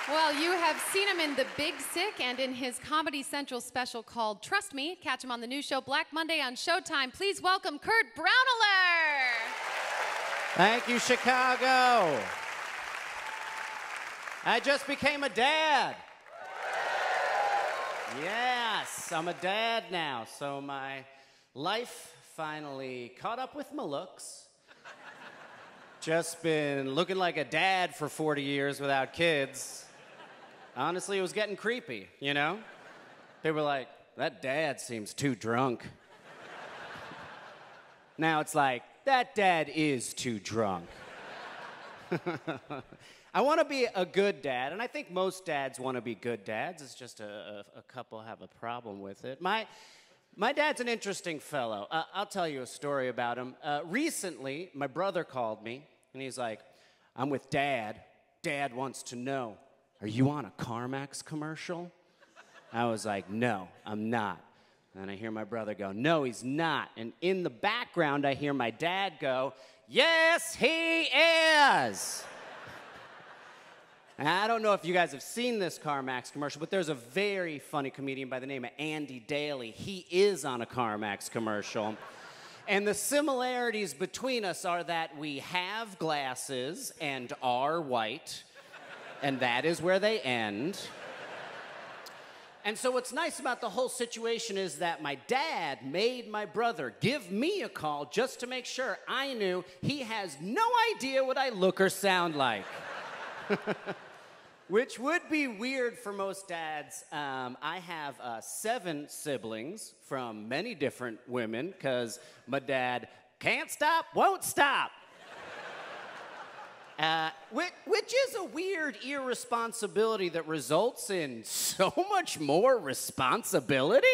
Well, you have seen him in The Big Sick and in his Comedy Central special called Trust Me. Catch him on the new show Black Monday on Showtime. Please welcome Kurt Braunohler. Thank you, Chicago. I just became a dad. Yes, I'm a dad now, so my life finally caught up with my looks. Just been looking like a dad for 40 years without kids. Honestly, it was getting creepy, you know? They were like, that dad seems too drunk. Now it's like, that dad is too drunk. I want to be a good dad, and I think most dads want to be good dads. It's just a couple have a problem with it. My dad's an interesting fellow. I'll tell you a story about him. Recently, my brother called me, and he's like, I'm with Dad. Dad wants to know, are you on a CarMax commercial? I was like, no, I'm not. And I hear my brother go, no, he's not. And in the background, I hear my dad go, yes, he is. And I don't know if you guys have seen this CarMax commercial, but there's a very funny comedian by the name of Andy Daly. He is on a CarMax commercial. And the similarities between us are that we have glasses and are white, and that is where they end. And so what's nice about the whole situation is that my dad made my brother give me a call just to make sure I knew he has no idea what I look or sound like. Which would be weird for most dads. I have 7 siblings from many different women because my dad can't stop, won't stop. Which is a weird irresponsibility that results in so much more responsibility.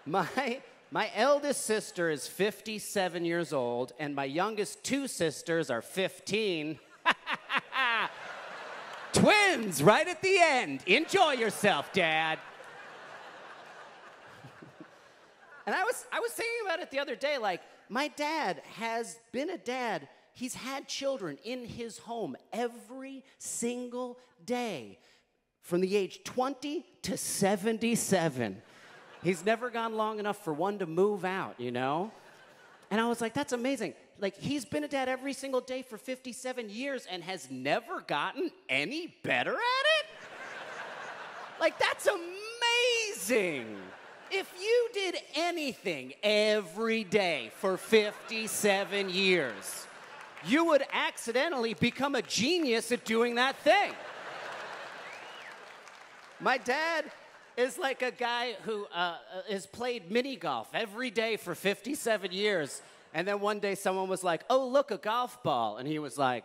My eldest sister is 57 years old, and my youngest 2 sisters are 15. Twins right at the end. Enjoy yourself, Dad. And I was thinking about it the other day, like, my dad has been a dad. He's had children in his home every single day from the age 20 to 77. He's never gone long enough for one to move out, you know? And I was like, that's amazing. Like, he's been a dad every single day for 57 years and has never gotten any better at it? Like, that's amazing. If you did anything every day for 57 years, you would accidentally become a genius at doing that thing. My dad is like a guy who has played mini golf every day for 57 years. And then one day someone was like, oh, look, a golf ball. And he was like,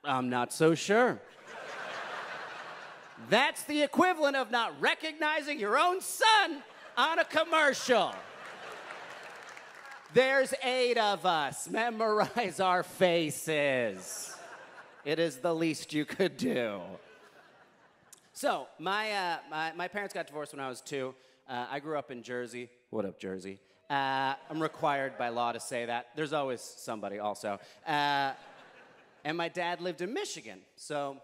I'm not so sure. That's the equivalent of not recognizing your own son on a commercial. There's 8 of us. Memorize our faces. It is the least you could do. So, my parents got divorced when I was 2. I grew up in Jersey. What up, Jersey? I'm required by law to say that. There's always somebody also. And my dad lived in Michigan, so...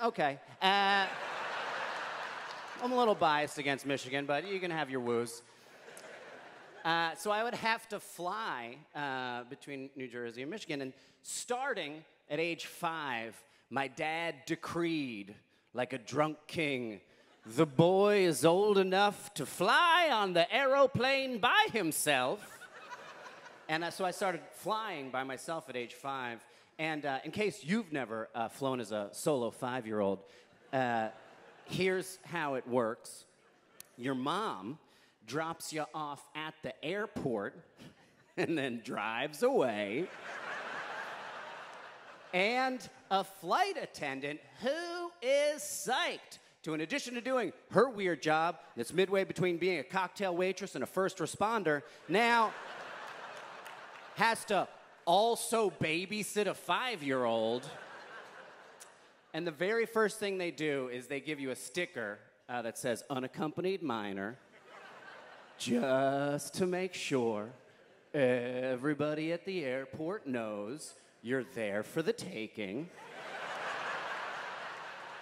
okay. I'm a little biased against Michigan, but you can have your woos. So I would have to fly between New Jersey and Michigan, and starting at age 5, my dad decreed, like a drunk king, the boy is old enough to fly on the aeroplane by himself. And so I started flying by myself at age 5. And in case you've never flown as a solo 5-year-old, here's how it works. Your mom drops you off at the airport and then drives away. And a flight attendant who is psyched to, in addition to doing her weird job that's midway between being a cocktail waitress and a first responder, now has to also babysit a 5-year-old. And the very first thing they do is they give you a sticker that says unaccompanied minor, just to make sure everybody at the airport knows you're there for the taking.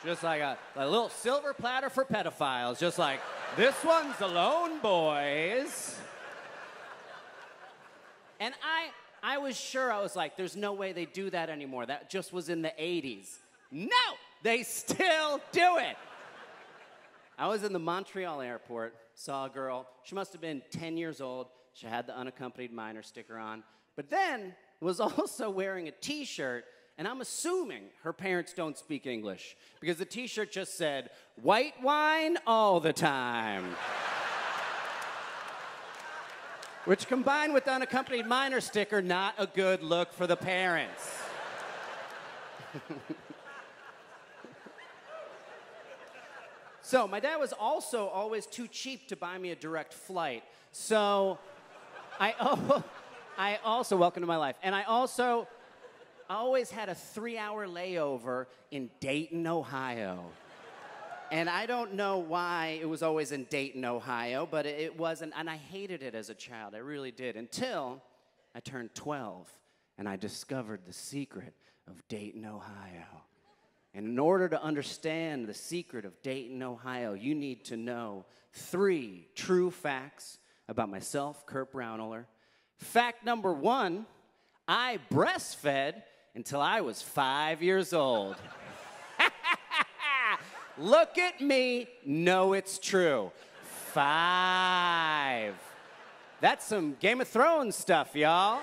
Just like a little silver platter for pedophiles. Just like, this one's alone, boys. And I was sure, I was like, there's no way they do that anymore. That just was in the 80s. No, they still do it. I was in the Montreal airport, saw a girl. She must have been 10 years old. She had the unaccompanied minor sticker on, but then was also wearing a t-shirt, and I'm assuming her parents don't speak English because the t-shirt just said, white wine all the time. Which combined with the unaccompanied minor sticker, not a good look for the parents. So my dad was also always too cheap to buy me a direct flight. So I also, welcome to my life. And I always had a 3-hour layover in Dayton, Ohio. And I don't know why it was always in Dayton, Ohio, but it wasn't, and I hated it as a child, I really did, until I turned 12, and I discovered the secret of Dayton, Ohio. And in order to understand the secret of Dayton, Ohio, you need to know 3 true facts about myself, Kurt Braunohler. Fact number 1, I breastfed until I was 5 years old. Look at me, know it's true. 5. That's some Game of Thrones stuff, y'all.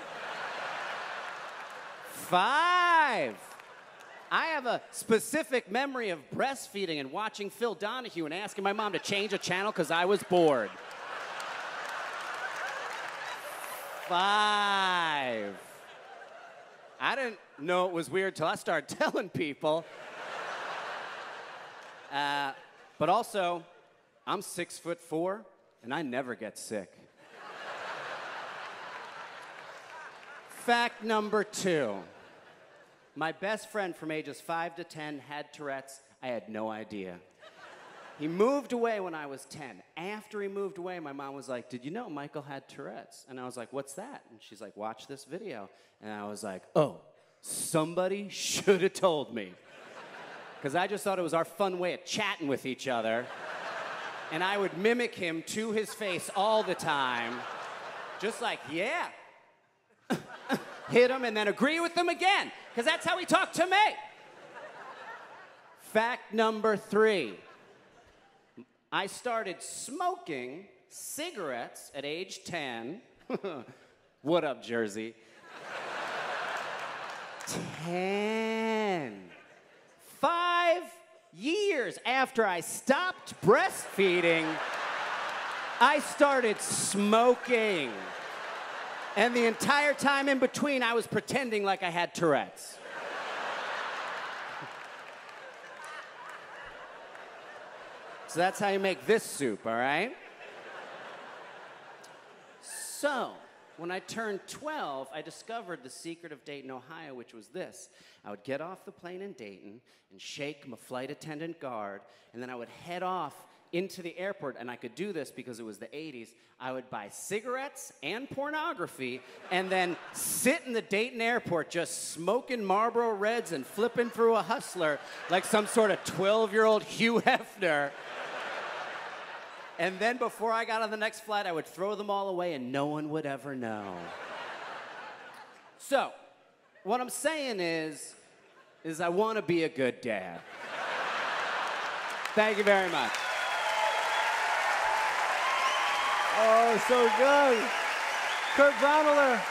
5. I have a specific memory of breastfeeding and watching Phil Donahue and asking my mom to change a channel because I was bored. 5. I didn't know it was weird till I started telling people. But also, I'm 6'4", and I never get sick. Fact number 2. My best friend from ages 5 to 10 had Tourette's. I had no idea. He moved away when I was 10. After he moved away, my mom was like, did you know Michael had Tourette's? And I was like, what's that? And she's like, watch this video. And I was like, oh, somebody should have told me. Because I just thought it was our fun way of chatting with each other. And I would mimic him to his face all the time. Just like, yeah. Hit him and then agree with him again. Because that's how he talked to me. Fact number 3. I started smoking cigarettes at age 10. What up, Jersey? 10. 5 years after I stopped breastfeeding, I started smoking. And the entire time in between, I was pretending like I had Tourette's. So that's how you make this soup, all right? So, when I turned 12, I discovered the secret of Dayton, Ohio, which was this. I would get off the plane in Dayton and shake my flight attendant guard, and then I would head off into the airport, and I could do this because it was the 80s. I would buy cigarettes and pornography and then sit in the Dayton airport just smoking Marlboro Reds and flipping through a Hustler like some sort of 12-year-old Hugh Hefner. And then before I got on the next flight, I would throw them all away and no one would ever know. So, what I'm saying is I want to be a good dad. Thank you very much. Oh, so good. Kurt Braunohler.